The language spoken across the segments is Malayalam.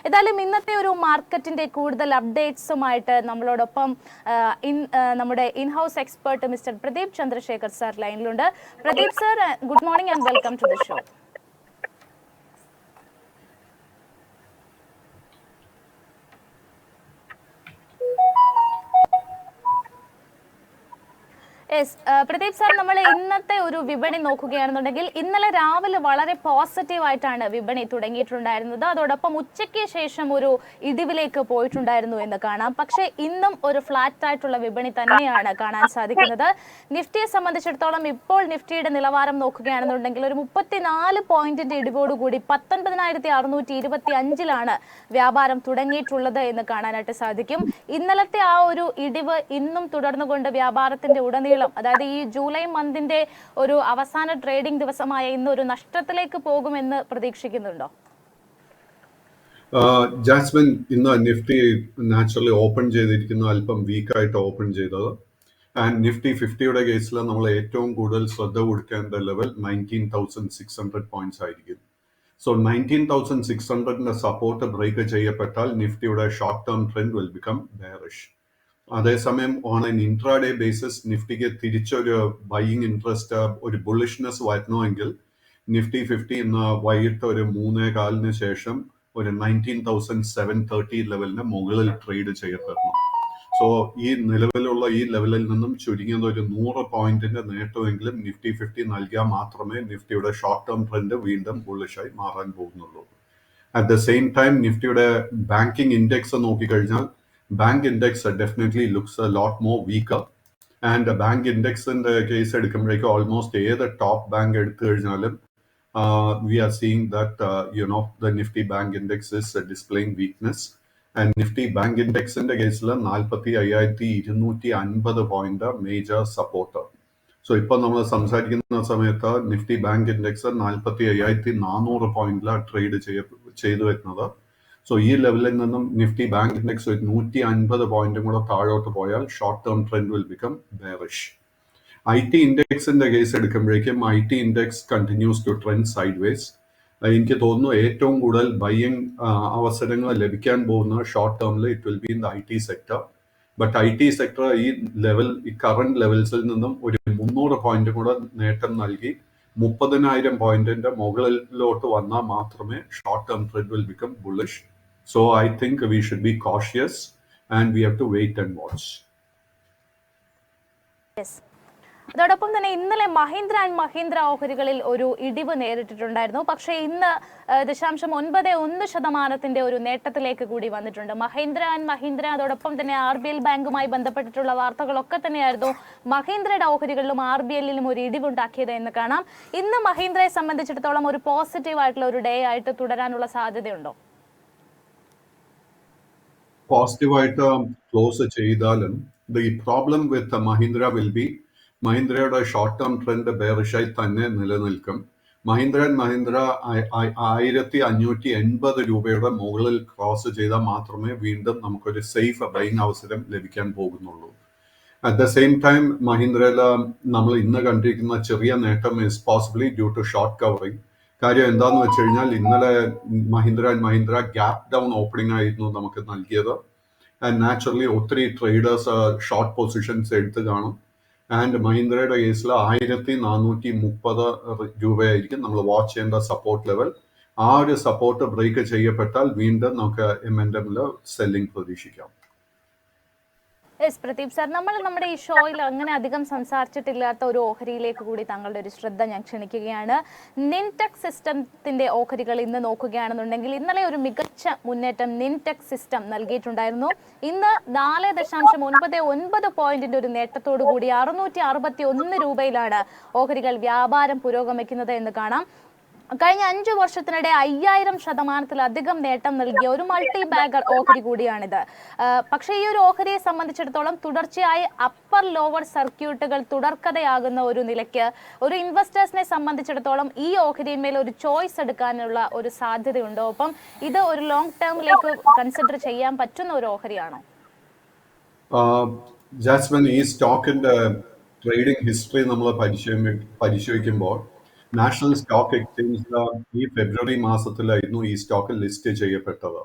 ഏതായാലും ഇന്നത്തെ ഒരു മാർക്കറ്റിന്റെ കൂടുതൽ അപ്ഡേറ്റ്സുമായിട്ട് നമ്മളോടൊപ്പം നമ്മുടെ in house expert mister Pradeep Chandrasekhar sir ലൈനിലുണ്ട്. Pradeep sir, good morning and welcome to the show. Yes Pradeep sir, നമ്മൾ ഇന്നത്തെ ഒരു വിപണി നോക്കുകയാണെന്നുണ്ടെങ്കിൽ ഇന്നലെ രാവിലെ വളരെ പോസിറ്റീവ് ആയിട്ടാണ് വിപണി തുടങ്ങിയിട്ടുണ്ടായിരുന്നത്. അതോടൊപ്പം ഉച്ചയ്ക്ക് ശേഷം ഒരു ഇടിവിലേക്ക് പോയിട്ടുണ്ടായിരുന്നു എന്ന് കാണാം. പക്ഷേ ഇന്നും ഒരു ഫ്ലാറ്റ് ആയിട്ടുള്ള വിപണി തന്നെയാണ് കാണാൻ സാധിക്കുന്നത്. നിഫ്റ്റിയെ സംബന്ധിച്ചിടത്തോളം ഇപ്പോൾ നിഫ്റ്റിയുടെ നിലവാരം നോക്കുകയാണെന്നുണ്ടെങ്കിൽ ഒരു 34 പോയിന്റിന്റെ ഇടിവോടുകൂടി 19,625 വ്യാപാരം തുടങ്ങിയിട്ടുള്ളത് എന്ന് കാണാനായിട്ട് സാധിക്കും. ഇന്നലത്തെ ആ ഒരു ഇടിവ് ഇന്നും തുടർന്നുകൊണ്ട് വ്യാപാരത്തിന്റെ ഉടനീളം, അതായത് ഈ ജൂലൈ മന്തിന്റെ ഒരു അവസാന ട്രേഡിംഗ് ദിവസമായ ഇന്ന് ഒരു നഷ്ടത്തിലേക്ക് പോകുമെന്ന് പ്രതീക്ഷിക്കുന്നുണ്ടോ? ജാസ്മിൻ, ഇന്ന് നിഫ്റ്റി നാച്ചുറലി ഓപ്പൺ ചെയ്തിരിക്കുന്ന അല്പം വീക്കായിട്ട് ഓപ്പൺ ചെയ്തത്. ആൻഡ് നിഫ്റ്റി 50യുടെ കേസിൽ നമ്മൾ ഏറ്റവും കൂടുതൽ ശ്രദ്ധ കൊടുക്കേണ്ട ലെവൽ 19,600 പോയിന്റ്സ് ആയിരിക്കും. സോ 19,600ന്റെ സപ്പോർട്ട് ബ്രേക്ക് ചെയ്യപ്പെട്ടാൽ നിഫ്റ്റിയുടെ short term trend will become bearish. അതേസമയം ഓൺ എൻ ഇൻട്രാഡേ ബേസിസ് നിഫ്റ്റിക്ക് തിരിച്ചൊരു ബൈയിങ് ഇൻട്രസ്റ്റ്, ഒരു ബുള്ളിഷ്നെസ് വരണമെങ്കിൽ നിഫ്റ്റി 50 ഇന്ന് വൈകിട്ട് ഒരു 3:15 ശേഷം ഒരു 19,730 ലെവലിന് മുകളിൽ ട്രേഡ് ചെയ്യപ്പെടണം. സോ ഈ നിലവിലുള്ള ഈ ലെവലിൽ നിന്നും ചുരുങ്ങിയത് ഒരു 100 പോയിന്റിന്റെ നേട്ടമെങ്കിലും നിഫ്റ്റി 50 നൽകിയാൽ മാത്രമേ നിഫ്റ്റിയുടെ ഷോർട്ട് ടേം ട്രെൻഡ് വീണ്ടും ബുള്ളിഷായി മാറാൻ പോകുന്നുള്ളൂ. At the same time Nifty banking index നോക്കിക്കഴിഞ്ഞാൽ bank index definitely looks a lot more weaker. And bank ഇൻഡെക്സിന്റെ കേസ് എടുക്കുമ്പോഴേക്കും ഓൾമോസ്റ്റ് ഏത് ടോപ്പ് ബാങ്ക് എടുത്തു കഴിഞ്ഞാലും we are seeing that the Nifty bank index is displaying weakness. And Nifty bank ഇൻഡെക്സിന്റെ കേസിൽ 45,250 പോയിന്റ് മേജർ സപ്പോർട്ട്. സോ ഇപ്പൊ നമ്മൾ സംസാരിക്കുന്ന സമയത്ത് നിഫ്റ്റി ബാങ്ക് ഇൻഡെക്സ് 45,400 പോയിന്റിലാണ് ട്രേഡ് ചെയ്തു വരുന്നത്. സോ ഈ ലെവലിൽ നിന്നും നിഫ്റ്റി ബാങ്ക് ഇൻഡെക്സ് 150 പോയിന്റും കൂടെ താഴോട്ട് പോയാൽ short term trend will become bearish. IT ഇൻഡെക്സിന്റെ കേസ് എടുക്കുമ്പോഴേക്കും IT index continues to trend sideways. എനിക്ക് തോന്നുന്നു ഏറ്റവും കൂടുതൽ ബൈയിങ് അവസരങ്ങൾ ലഭിക്കാൻ പോകുന്ന ഷോർട്ട് ടേമിൽ it will be in the IT sector. But IT sector ഈ കറന്റ് ലെവൽസിൽ നിന്നും ഒരു 300 പോയിന്റ് കൂടെ നേട്ടം നൽകി 30,000 പോയിന്റിന്റെ മുകളിലോട്ട് വന്നാൽ മാത്രമേ short term trend will become bullish. So I think we should be cautious and we have to wait and watch. Yes. അതോടൊപ്പം തന്നെ ഇന്നലെ മഹീന്ദ്ര ആൻഡ് മഹീന്ദ്ര ഓഹരികളിൽ ഒരു ഇടിവ് നേരിട്ടിട്ടുണ്ടായിരുന്നു. പക്ഷേ ഇന്ന് 0.91% ഒരു നേട്ടത്തിലേക്ക് കൂടി വന്നിട്ടുണ്ട്. മഹീന്ദ്ര ആൻഡ് മഹീന്ദ്ര, അതോടൊപ്പം തന്നെ RBL ബാങ്കുമായി ബന്ധപ്പെട്ടിട്ടുള്ള വാർത്തകളൊക്കെ തന്നെയായിരുന്നു മഹീന്ദ്രയുടെ ഓഹരികളിലും RBLലും ഒരു ഇടിവുണ്ടാക്കിയത് എന്ന് കാണാം. ഇന്ന് മഹീന്ദ്രയെ സംബന്ധിച്ചിടത്തോളം ഒരു പോസിറ്റീവ് ആയിട്ടുള്ള ഒരു ഡേ ആയിട്ട് തുടരാനുള്ള സാധ്യതയുണ്ടോ? പോസിറ്റീവായിട്ട് ക്ലോസ് ചെയ്താലും the problem with Mahindra will be മഹീന്ദ്രയുടെ ഷോർട്ട് ടേം ട്രെൻഡ് ബെയറിഷായി തന്നെ നിലനിൽക്കും. മഹീന്ദ്ര ആൻഡ് മഹീന്ദ്ര 1,580 രൂപയുടെ മുകളിൽ ക്രോസ് ചെയ്താൽ മാത്രമേ വീണ്ടും നമുക്കൊരു സേഫ് ബൈങ് അവസരം ലഭിക്കാൻ പോകുന്നുള്ളൂ. അറ്റ് ദ സെയിം ടൈം മഹീന്ദ്രയിൽ നമ്മൾ ഇന്ന് കണ്ടിരിക്കുന്ന ചെറിയ നേട്ടം is possibly due to short covering. കാര്യം എന്താന്ന് വെച്ച് കഴിഞ്ഞാൽ ഇന്നലെ Mahindra and Mahindra gap down opening ആയിരുന്നു നമുക്ക് നൽകിയത്. ആൻഡ് നാച്ചുറലി ഒത്തിരി ട്രേഡേഴ്സ് ഷോർട്ട് പൊസിഷൻസ് എടുത്ത് കാണും. ആൻഡ് മഹീന്ദ്രയുടെ കേസിൽ 1,430 രൂപയായിരിക്കും നമ്മൾ വാച്ച് ചെയ്യേണ്ട സപ്പോർട്ട് ലെവൽ. ആ ഒരു സപ്പോർട്ട് ബ്രേക്ക് ചെയ്യപ്പെട്ടാൽ വീണ്ടും നമുക്ക് എംഎൻഎമ്മിൽ സെല്ലിംഗ് പ്രതീക്ഷിക്കാം. യെസ് പ്രദീപ് സാർ, നമ്മൾ നമ്മുടെ ഈ ഷോയിൽ അങ്ങനെ അധികം സംസാരിച്ചിട്ടില്ലാത്ത ഒരു ഓഹരിയിലേക്ക് കൂടി താങ്കളുടെ ഒരു ശ്രദ്ധ ഞാൻ ക്ഷണിക്കുകയാണ്. നിൻടെക് സിസ്റ്റത്തിന്റെ ഓഹരികൾ ഇന്ന് നോക്കുകയാണെന്നുണ്ടെങ്കിൽ ഇന്നലെ ഒരു മികച്ച മുന്നേറ്റം നിൻടെക് സിസ്റ്റം നൽകിയിട്ടുണ്ടായിരുന്നു. ഇന്ന് 4.99 പോയിന്റിന്റെ ഒരു നേട്ടത്തോടു കൂടി 661 രൂപയിലാണ് ഓഹരികൾ വ്യാപാരം പുരോഗമിക്കുന്നത് എന്ന് കാണാം. കഴിഞ്ഞ 5 വർഷത്തിനിടെ 5000% നേട്ടം നൽകിയ ഒരു മൾട്ടി ബാഗർ ഓഹരി കൂടിയാണിത്. പക്ഷേ ഈ ഒരു ഓഹരിയെ സംബന്ധിച്ചിടത്തോളം തുടർച്ചയായി അപ്പർ ലോവർ സർക്യൂട്ടുകൾ തുടർക്കഥയാകുന്ന ഒരു നിലയ്ക്ക് ഒരു ഇൻവെസ്റ്റേഴ്സിനെ സംബന്ധിച്ചിടത്തോളം ഈ ഓഹരിന്മേൽ ഒരു ചോയ്സ് എടുക്കാനുള്ള ഒരു സാധ്യതയുണ്ടോ? അപ്പം ഇത് ഒരു ലോങ് ടേമിലേക്ക് കൺസിഡർ ചെയ്യാൻ പറ്റുന്ന ഒരു ഓഹരിയാണോ? ജാസ്മിൻ, ഈ സ്റ്റോക്കിന്റെ ട്രേഡിംഗ് ഹിസ്റ്ററി നമ്മൾ പരിശോധിക്കുമ്പോൾ നാഷണൽ സ്റ്റോക്ക് എക്സ്ചേഞ്ചിൽ ഈ ഫെബ്രുവരി മാസത്തിലായിരുന്നു ഈ സ്റ്റോക്ക് ലിസ്റ്റ് ചെയ്യപ്പെട്ടത്.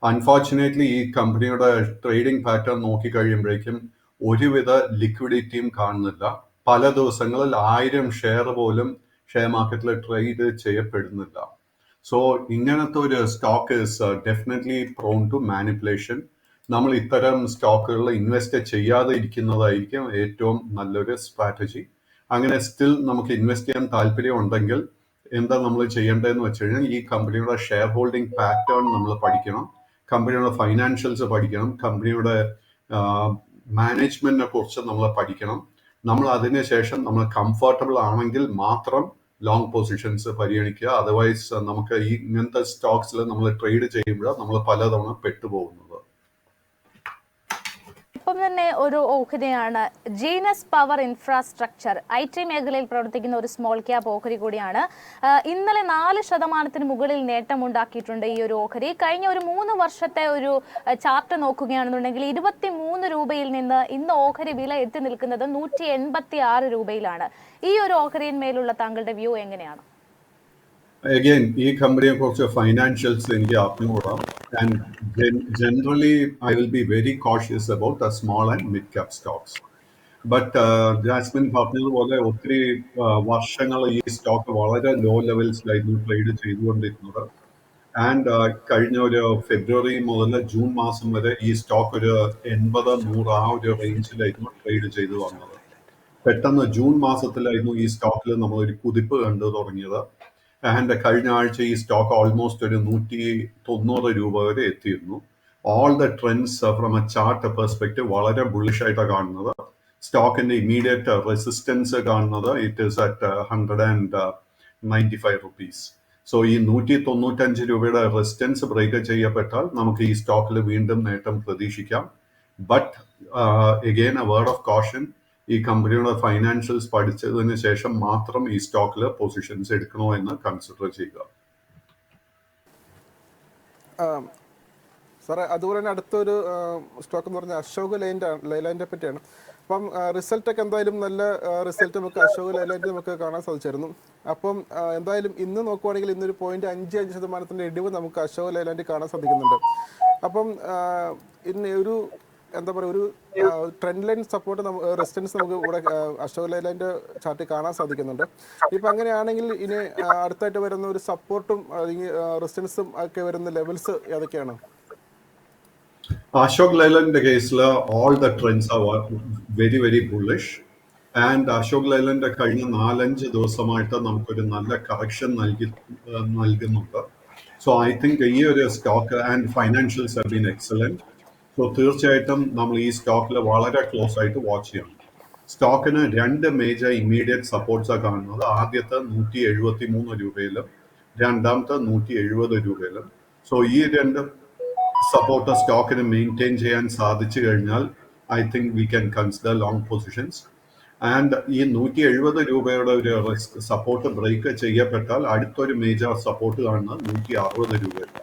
അൺഫോർച്ചുനേറ്റ്ലി ഈ കമ്പനിയുടെ ട്രേഡിംഗ് പാറ്റേൺ നോക്കിക്കഴിയുമ്പോഴേക്കും ഒരുവിധ ലിക്വിഡിറ്റിയും കാണുന്നില്ല. പല ദിവസങ്ങളിൽ 1000 ഷെയർ പോലും ഷെയർ മാർക്കറ്റിൽ ട്രേഡ് ചെയ്യപ്പെടുന്നില്ല. സോ ഇങ്ങനത്തെ ഒരു stock is definitely prone to manipulation. നമ്മൾ ഇത്തരം സ്റ്റോക്കുകളിൽ ഇൻവെസ്റ്റ് ചെയ്യാതെ ഇരിക്കുന്നതായിരിക്കും ഏറ്റവും നല്ലൊരു സ്ട്രാറ്റജി. അങ്ങനെ സ്റ്റിൽ നമുക്ക് ഇൻവെസ്റ്റ് ചെയ്യാൻ താല്പര്യം ഉണ്ടെങ്കിൽ എന്താ നമ്മൾ ചെയ്യേണ്ടതെന്ന് വെച്ച് കഴിഞ്ഞാൽ ഈ കമ്പനിയുടെ ഷെയർ ഹോൾഡിംഗ് പാറ്റേൺ നമ്മൾ പഠിക്കണം, കമ്പനിയുടെ ഫൈനാൻഷ്യൽസ് പഠിക്കണം, കമ്പനിയുടെ മാനേജ്മെന്റിനെ കുറിച്ച് നമ്മൾ പഠിക്കണം. നമ്മൾ അതിനുശേഷം നമ്മൾ കംഫർട്ടബിൾ ആണെങ്കിൽ മാത്രം ലോങ് പൊസിഷൻസ് പരിഗണിക്കുക. അതർവൈസ് നമുക്ക് ഈ ഇങ്ങനത്തെ സ്റ്റോക്സിൽ നമ്മൾ ട്രേഡ് ചെയ്യുമ്പോൾ നമ്മൾ പലതവണ പെട്ടുപോകുന്നത്. ഒപ്പം തന്നെ ഒരു ഓഹരിയാണ് ജീനസ് പവർ ഇൻഫ്രാസ്ട്രക്ചർ. IT മേഖലയിൽ പ്രവർത്തിക്കുന്ന ഒരു സ്മോൾ ക്യാപ് ഓഹരി കൂടിയാണ്. ഇന്നലെ 4% മുകളിൽ നേട്ടമുണ്ടാക്കിയിട്ടുണ്ട് ഈ ഒരു ഓഹരി. കഴിഞ്ഞ ഒരു 3 വർഷത്തെ ഒരു ചാർട്ട് നോക്കുകയാണെന്നുണ്ടെങ്കിൽ 23 രൂപയിൽ നിന്ന് ഇന്ന് ഓഹരി വില എത്തി നിൽക്കുന്നത് 186 രൂപയിലാണ്. ഈ ഒരു ഓഹരിയിന്മേലുള്ള താങ്കളുടെ വ്യൂ എങ്ങനെയാണ്? അഗെയിൻ ഈ കമ്പനിയെ കുറിച്ച് ഫൈനാൻഷ്യൽസ് എനിക്ക് അറിഞ്ഞുകൂടാം. And generally I will be very cautious about the small and mid cap stocks. But Jasmin പറഞ്ഞതുപോലെ ഒത്തിരി വർഷങ്ങൾ ഈ സ്റ്റോക്ക് വളരെ ലോ ലെവൽസിലായിരുന്നു ട്രേഡ് ചെയ്തുകൊണ്ടിരുന്നത്. ആൻഡ് കഴിഞ്ഞ ഒരു ഫെബ്രുവരി മുതൽ ജൂൺ മാസം വരെ ഈ സ്റ്റോക്ക് ഒരു 80-100 ആ ഒരു റേഞ്ചിലായിരുന്നു ട്രേഡ് ചെയ്തു വന്നത്. പെട്ടെന്ന് ജൂൺ മാസത്തിലായിരുന്നു ഈ സ്റ്റോക്കിൽ നമ്മൾ ഒരു കുതിപ്പ് കണ്ടു തുടങ്ങിയത്. ആൻഡ് കഴിഞ്ഞ ആഴ്ച ഈ സ്റ്റോക്ക് ഓൾമോസ്റ്റ് ഒരു 190 രൂപ വരെ എത്തിയിരുന്നു. All the trends from A chart perspective വളരെ ബുള്ളിഷ് ആയിട്ടാണ് കാണുന്നത്. സ്റ്റോക്കിന്റെ ഇമീഡിയറ്റ് റെസിസ്റ്റൻസ് കാണുന്നത് it is at 195 rupees. So ഈ 195 രൂപയുടെ റെസിസ്റ്റൻസ് ബ്രേക്ക് ചെയ്യപ്പെട്ടാൽ നമുക്ക് ഈ സ്റ്റോക്കിൽ വീണ്ടും നേട്ടം പ്രതീക്ഷിക്കാം. But again A word of caution, ഈ കമ്പനിയുടെ ഫൈനാൻഷ്യൽസ് പഠിച്ചതിന് ശേഷം മാത്രം ഈ സ്റ്റോക്കിൽ പൊസിഷൻസ് എടുക്കണോ എന്ന് കൺസിഡർ ചെയ്യുക. സാറേ, അതുപോലെ തന്നെ അടുത്തൊരു സ്റ്റോക്ക് എന്ന് പറഞ്ഞാൽ അശോക് ലൈലാൻഡിനെ പറ്റിയാണ്. അപ്പം റിസൾട്ടൊക്കെ എന്തായാലും നല്ല റിസൾട്ട് നമുക്ക് അശോക് ലൈലാൻഡ് നമുക്ക് കാണാൻ സാധിച്ചായിരുന്നു. അപ്പം എന്തായാലും ഇന്ന് നോക്കുവാണെങ്കിൽ ഇന്നൊരു 0.55% ഇടിവ് നമുക്ക് അശോക് ലൈലാൻഡ് കാണാൻ സാധിക്കുന്നുണ്ട്. അപ്പം ഇന്ന് ഒരു എന്താ പറയുക, ഒരു ട്രെൻഡ് ലൈൻ സപ്പോർട്ട് റെസിസ്റ്റൻസ് നമുക്ക് ഇവിടെ അശോക് ലൈലാൻഡ് ചാർട്ടിൽ കാണാൻ സാധിക്കുന്നുണ്ട്. ഇപ്പം അങ്ങനെയാണെങ്കിൽ ഇനി അടുത്തായിട്ട് വരുന്ന ഒരു സപ്പോർട്ടും അല്ലെങ്കിൽ റെസിസ്റ്റൻസും ഒക്കെ വരുന്ന ലെവൽസ് ഏതൊക്കെയാണ്? അശോക് ലൈലാൻഡിന്റെ കേസിൽ all the trends are very very bullish. And Ashok Leyland കഴിഞ്ഞ 4-5 ദിവസമായിട്ട് നമുക്കൊരു നല്ല കറക്ഷൻ നൽകുന്നുണ്ട്. സോ ഐ തിങ്ക് ഈ ഒരു stock and financials have been excellent. So തീർച്ചയായിട്ടും നമ്മൾ ഈ സ്റ്റോക്കിൽ വളരെ ക്ലോസ് ആയിട്ട് വാച്ച് ചെയ്യണം. സ്റ്റോക്കിന് 2 മേജർ ഇമ്മീഡിയറ്റ് സപ്പോർട്ട്സാണ് കാണുന്നത്. ആദ്യത്തെ 173 രൂപയിലും രണ്ടാമത്തെ 170 രൂപയിലും. സോ ഈ 2 സപ്പോർട്ട് സ്റ്റോക്കിന് മെയിൻറ്റെയിൻ ചെയ്യാൻ സാധിച്ചു കഴിഞ്ഞാൽ I think we can consider long positions. And ഈ 170 രൂപയുടെ ഒരു സപ്പോർട്ട് ബ്രേക്ക് ചെയ്യപ്പെട്ടാൽ അടുത്തൊരു മേജർ സപ്പോർട്ട് കാണുന്നത് 160 രൂപയാണ്.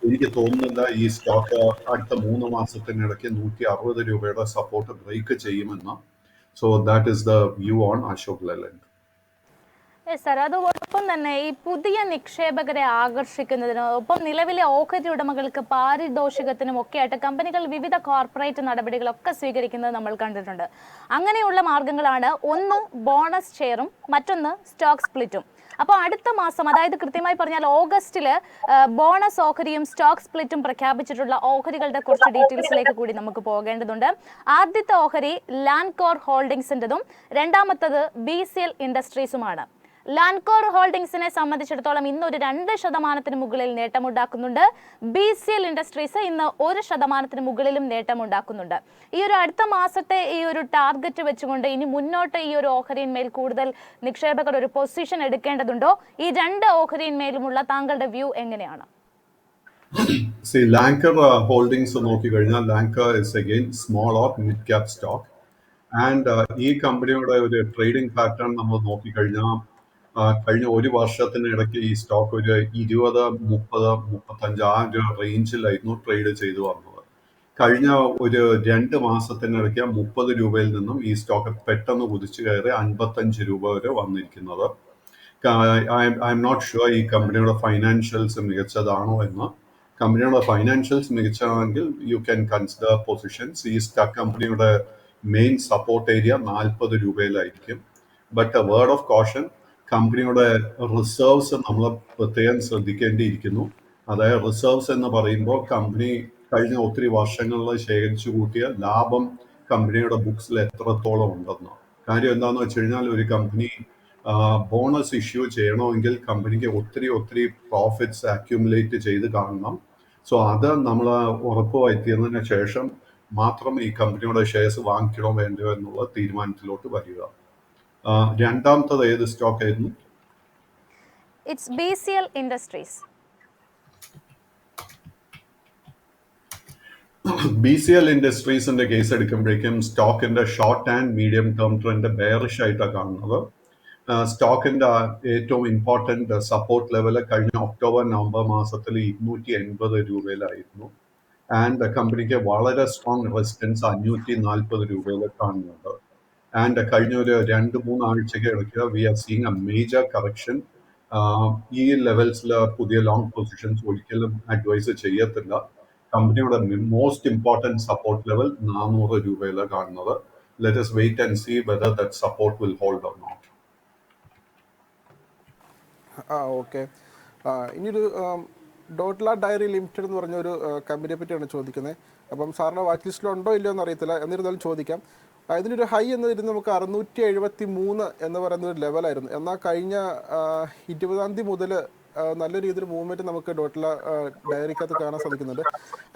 എനിക്ക് തോന്നുന്നില്ല ഈ സ്റ്റോക്ക് അടുത്ത 3 മാസത്തിനിടയ്ക്ക് 160 രൂപയുടെ സപ്പോർട്ട് ബ്രേക്ക് ചെയ്യുമെന്ന്. So that is the view on Ashok Leyland. Sir, അതോടൊപ്പം തന്നെ ഈ പുതിയ നിക്ഷേപകരെ ആകർഷിക്കുന്നതിനൊപ്പം നിലവിലെ ഓഹരി ഉടമകൾക്ക് പാരിതോഷികത്തിനും ഒക്കെ ആയിട്ട് കമ്പനികൾ വിവിധ കോർപ്പറേറ്റ് നടപടികളൊക്കെ സ്വീകരിക്കുന്നത് നമ്മൾ കണ്ടിട്ടുണ്ട്. അങ്ങനെയുള്ള മാർഗങ്ങളാണ് ഒന്ന് ബോണസ് ഷെയറും മറ്റൊന്ന് സ്റ്റോക്ക് സ്പ്ലിറ്റും. അപ്പോൾ അടുത്ത മാസം, അതായത് കൃത്യമായി പറഞ്ഞാൽ ഓഗസ്റ്റിൽ ബോണസ് ഓഹരിയും സ്റ്റോക്ക് സ്പ്ലിറ്റും പ്രഖ്യാപിച്ചിട്ടുള്ള ഓഹരികളുടെ കുറച്ച് ഡീറ്റെയിൽസിലേക്ക് കൂടി നമുക്ക് പോകേണ്ടതുണ്ട്. ആദ്യത്തെ ഓഹരി ലാൻകോർ ഹോൾഡിംഗ്സിൻ്റെതും രണ്ടാമത്തത് BCL ഇൻഡസ്ട്രീസുമാണ്. ലാൻകോർ ഹോൾഡിംഗ്സിനെ സംബന്ധിച്ചിടത്തോളം ഇന്ന് ഒരു 2% മുകളിൽ നേട്ടമുണ്ടാക്കുന്നുണ്ട്. BCL ഇൻഡസ്ട്രീസ് ഇന്ന് 1% മുകളിലും നേട്ടമുണ്ടാക്കുന്നുണ്ട്. ഈ ഒരു അടുത്ത മാസത്തെ ഈ ഒരു ടാർഗറ്റ് വെച്ചുകൊണ്ട് ഇനി മുന്നോട്ട് ഈ ഒരു ഓഹരിയിന്മേൽ കൂടുതൽ നിക്ഷേപകർ ഒരു പൊസിഷൻ എടുക്കേണ്ടതുണ്ടോ? ഈ 2 ഓഹരിയിന്മേലുമുള്ള താങ്കളുടെ വ്യൂ എങ്ങനെയാണ്? ലാൻകർ ഹോൾഡിംഗ്സ് നോക്കിക്കഴിഞ്ഞാൽ Lancor is again small or mid cap stock. And ഈ കമ്പനിയുടെ ഒരു ട്രേഡിംഗ് പാറ്റേൺ നമ്മൾ നോക്കിക്കഴിഞ്ഞാൽ കഴിഞ്ഞ ഒരു വർഷത്തിനിടയ്ക്ക് ഈ സ്റ്റോക്ക് ഒരു 20, 30, 35 ആ ഒരു റേഞ്ചിലായിരുന്നു ട്രേഡ് ചെയ്തു വന്നത്. കഴിഞ്ഞ ഒരു 2 മാസത്തിനിടയ്ക്ക് 30 രൂപയിൽ നിന്നും ഈ സ്റ്റോക്ക് പെട്ടെന്ന് കുതിച്ചു കയറി 55 രൂപ വരെ വന്നിരിക്കുന്നത്. ഐ എം നോട്ട് ഷുവർ ഈ കമ്പനിയുടെ ഫൈനാൻഷ്യൽസ് മികച്ചതാണോ എന്ന്. കമ്പനിയുടെ ഫൈനാൻഷ്യൽസ് മികച്ചതാണെങ്കിൽ യു ക്യാൻ കൺസിഡർ പൊസിഷൻസ്. ഈ സ്റ്റോക്ക് കമ്പനിയുടെ മെയിൻ സപ്പോർട്ട് ഏരിയ 40 രൂപയിലായിരിക്കും. ബട്ട് വേർഡ് ഓഫ് കോഷൻ, കമ്പനിയുടെ റിസർവ്സ് നമ്മൾ പ്രത്യേകം ശ്രദ്ധിക്കേണ്ടിയിരിക്കുന്നു. അതായത് റിസർവ്സ് എന്ന് പറയുമ്പോൾ കമ്പനി കഴിഞ്ഞ ഒത്തിരി വർഷങ്ങളിൽ ശേഖരിച്ചു കൂട്ടിയ ലാഭം കമ്പനിയുടെ ബുക്സിൽ എത്രത്തോളം ഉണ്ടെന്ന്. കാര്യം എന്താണെന്ന് വെച്ച് കഴിഞ്ഞാൽ ഒരു കമ്പനി ബോണസ് ഇഷ്യൂ ചെയ്യണമെങ്കിൽ കമ്പനിക്ക് ഒത്തിരി പ്രോഫിറ്റ്സ് അക്യുമുലേറ്റ് ചെയ്ത് കാണണം. സോ അത് നമ്മൾ ഉറപ്പ് വരുത്തിയതിനു ശേഷം മാത്രം ഈ കമ്പനിയുടെ ഷെയർസ് വാങ്ങിക്കണോ വേണ്ടയോ എന്നുള്ള തീരുമാനത്തിലോട്ട് വരിക. രണ്ടാമത്തത് ഏത് സ്റ്റോക്ക് ആയിരുന്നു? It's BCL industries. BCL ഇൻഡസ്ട്രീസിന്റെ കേസ് എടുക്കുമ്പോഴേക്കും സ്റ്റോക്കിന്റെ short and medium term trend bearish ആയിട്ടാണ് കാണുന്നത്. സ്റ്റോക്കിന്റെ ഏറ്റവും ഇമ്പോർട്ടന്റ് സപ്പോർട്ട് ലെവൽ കഴിഞ്ഞ ഒക്ടോബർ നവംബർ മാസത്തിൽ 280 രൂപയിലായിരുന്നു. ആൻഡ് കമ്പനിക്ക് വളരെ സ്ട്രോങ് റെസിസ്റ്റൻസ് 540 രൂപയിൽ കാണുന്നുണ്ട്. ആൻഡ് കഴിഞ്ഞ ഒരു 2-3 ആഴ്ചയ്ക്ക് ഇടയ്ക്ക് we are seeing a major correction. ഈ ലെവൽസിൽ പുതിയ ലോങ് പൊസിഷൻസ് ഒരിക്കലും അഡ്വൈസ് ചെയ്യത്തില്ല. കമ്പനിയുടെ മോസ്റ്റ് ഇമ്പോർട്ടൻറ്റ് സപ്പോർട്ട് ലെവൽ 400 രൂപയിലാണ് കാണുന്നത്. Let us wait and see whether that support will hold or not. Okay. ഇനിയൊരു ഡോട്ട്ല ഡയറി ലിമിറ്റഡ് എന്ന് പറഞ്ഞ ഒരു കമ്പനിയെ പറ്റിയാണ് ചോദിക്കുന്നത്. അപ്പം സാറിൻ്റെ വാച്ച് ലിസ്റ്റിലുണ്ടോ ഇല്ലയോ എന്ന് അറിയത്തില്ല, എന്നിരുന്നാലും ചോദിക്കാം. ഇതിനൊരു ഹൈ എന്നതിരുന്ന് നമുക്ക് 673 എന്ന് പറയുന്ന ഒരു ലെവലായിരുന്നു. എന്നാൽ കഴിഞ്ഞ 20-ാം തീയതി മുതൽ നല്ല രീതിയിൽ മൂവ്മെൻറ്റ് നമുക്ക് ഡോട്ട്ല ഡയറിക്കകത്ത് കാണാൻ സാധിക്കുന്നുണ്ട്.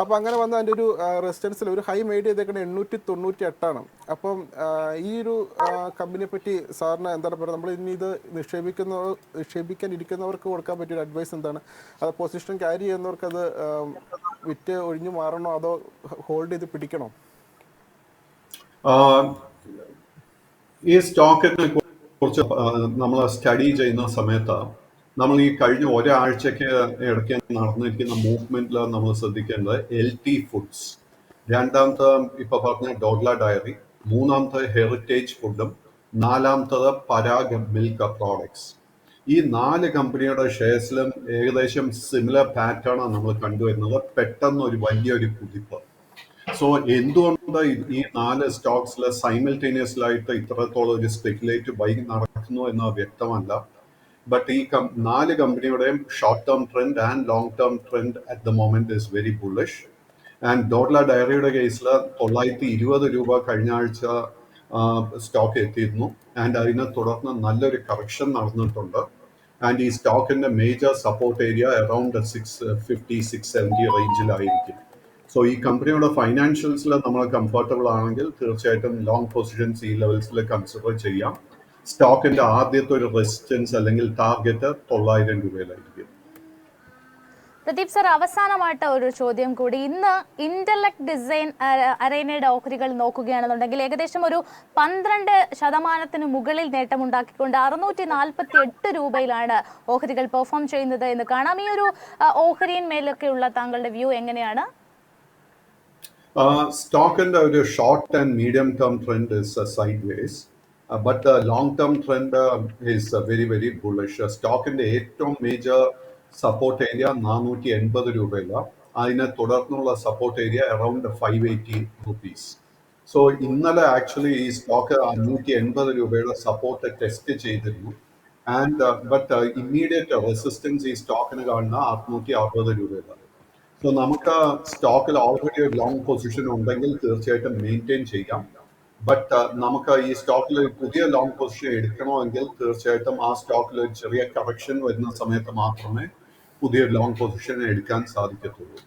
അപ്പോൾ അങ്ങനെ വന്ന അതിൻ്റെ ഒരു റെസിസ്റ്റൻസിൽ ഒരു ഹൈ മെയ്ഡ് ചെയ്തേക്കുന്നത് 898. അപ്പം ഈ ഒരു കമ്പനിയെ പറ്റി സാറിന് എന്താണ് പറയുക? നമ്മൾ ഇനി ഇത് നിക്ഷേപിക്കാൻ ഇരിക്കുന്നവർക്ക് കൊടുക്കാൻ പറ്റിയൊരു അഡ്വൈസ് എന്താണ്? അത് പൊസിഷൻ ക്യാരി ചെയ്യുന്നവർക്ക് അത് വിറ്റ് ഒഴിഞ്ഞു മാറണോ അതോ ഹോൾഡ് ചെയ്ത് പിടിക്കണോ? ഈ സ്റ്റോക്കിനെ കുറിച്ച് നമ്മൾ സ്റ്റഡി ചെയ്യുന്ന സമയത്ത് നമ്മൾ ഈ കഴിഞ്ഞ ഒരാഴ്ചയ്ക്ക് ഇടയ്ക്ക് നടന്നിരിക്കുന്ന മൂവ്മെന്റിൽ നമ്മൾ ശ്രദ്ധിക്കേണ്ടത് LT ഫുഡ്സ്, രണ്ടാമത്തെ ഇപ്പൊ പറഞ്ഞ ഡോട്ട്ല ഡയറി, മൂന്നാമത്തെ ഹെറിറ്റേജ് ഫുഡും, നാലാമത്തത് പരാഗ് മിൽക്ക് പ്രോഡക്ട്സ്. ഈ 4 കമ്പനിയുടെ ഷെയർസിലും ഏകദേശം സിമിലർ പാറ്റേൺ ആണ് നമ്മൾ കണ്ടുവരുന്നത്. പെട്ടെന്ന് ഒരു വലിയൊരു കുതിപ്പ്. സോ എന്തുകൊണ്ട് ഈ 4 സ്റ്റോക്സിൽ സൈമൾട്ടേനിയസ്ലായിട്ട് ഇത്രത്തോളം ഒരു സ്പെക്കുലേറ്റീവ് ബൈങ് നടക്കുന്നു എന്ന് വ്യക്തമല്ല. ബട്ട് ഈ 4 കമ്പനിയുടെയും short term trend and long term trend at the moment is very bullish. And Dodla ഡയറിയുടെ കേസിൽ 920 രൂപ കഴിഞ്ഞ ആഴ്ച സ്റ്റോക്ക് എത്തിയിരുന്നു. ആൻഡ് അതിനെ തുടർന്ന് നല്ലൊരു കറക്ഷൻ നടന്നിട്ടുണ്ട്. ആൻഡ് ഈ സ്റ്റോക്കിന്റെ മേജർ സപ്പോർട്ട് ഏരിയ അറൌണ്ട് 650-670 റേഞ്ചിലായിരിക്കും. സോ ഈ കമ്പനിയുടെ ഫൈനാൻഷ്യൽസിൽ നമ്മൾ കംഫർട്ടബിൾ ആണെങ്കിൽ തീർച്ചയായിട്ടും ലോങ് പൊസിഷൻസ് ഈ ലെവൽസിൽ കൺസിഡർ ചെയ്യാം. സ്റ്റോക്കിന്റെ ആദ്യത്തെ ഒരു റെസിസ്റ്റൻസ് അല്ലെങ്കിൽ ടാർഗറ്റ് 900 രൂപയിലായിരിക്കും. പ്രദീപ് സർ, അവസാനമായിട്ട് ഒരു ചോദ്യം കൂടി. ഇന്ന് ഇന്റലക്ട് ഡിസൈൻ അരേനയുടെ ഓഹരികൾ നോക്കുകയാണെന്നുണ്ടെങ്കിൽ ഏകദേശം ഒരു 12% മുകളിൽ നേട്ടമുണ്ടാക്കിക്കൊണ്ട് 648 രൂപയിലാണ് ഓഹരികൾ പെർഫോം ചെയ്യുന്നത് എന്ന് കാണാം. ഈ ഒരു ഓഹരിയിന്മേലൊക്കെയുള്ള താങ്കളുടെ വ്യൂ എങ്ങനെയാണ്? സ്റ്റോക്കിന്റെ ഒരു short and medium term trend is sideways, but the long term trend is very bullish. സ്റ്റോക്കിന്റെ ഏറ്റവും മേജർ സപ്പോർട്ട് ഏരിയ 480 രൂപയിലാണ്. അതിനെ തുടർന്നുള്ള support area around 580 rupees. So ഇന്നലെ ആക്ച്വലി ഈ സ്റ്റോക്ക് 580 രൂപയുടെ സപ്പോർട്ട് ടെസ്റ്റ് ചെയ്തിരുന്നു. ആൻഡ് ബട്ട് ഇമ്മീഡിയറ്റ് റെസിസ്റ്റൻസ് ഈ സ്റ്റോക്കിന് കാണുന്ന 660 രൂപയിലാണ്. സോ നമുക്ക് സ്റ്റോക്കിൽ ഓൾറെഡി ഒരു ലോങ് പൊസിഷൻ ഉണ്ടെങ്കിൽ തീർച്ചയായിട്ടും മെയിൻറ്റെയിൻ ചെയ്യാം. ബട്ട് നമുക്ക് ഈ സ്റ്റോക്കിൽ പുതിയ ലോങ് പൊസിഷൻ എടുക്കണമെങ്കിൽ തീർച്ചയായിട്ടും ആ സ്റ്റോക്കിൽ ഒരു ചെറിയ കറക്ഷൻ വരുന്ന സമയത്ത് മാത്രമേ പുതിയ ലോങ് പൊസിഷൻ എടുക്കാൻ സാധിക്കത്തുള്ളൂ.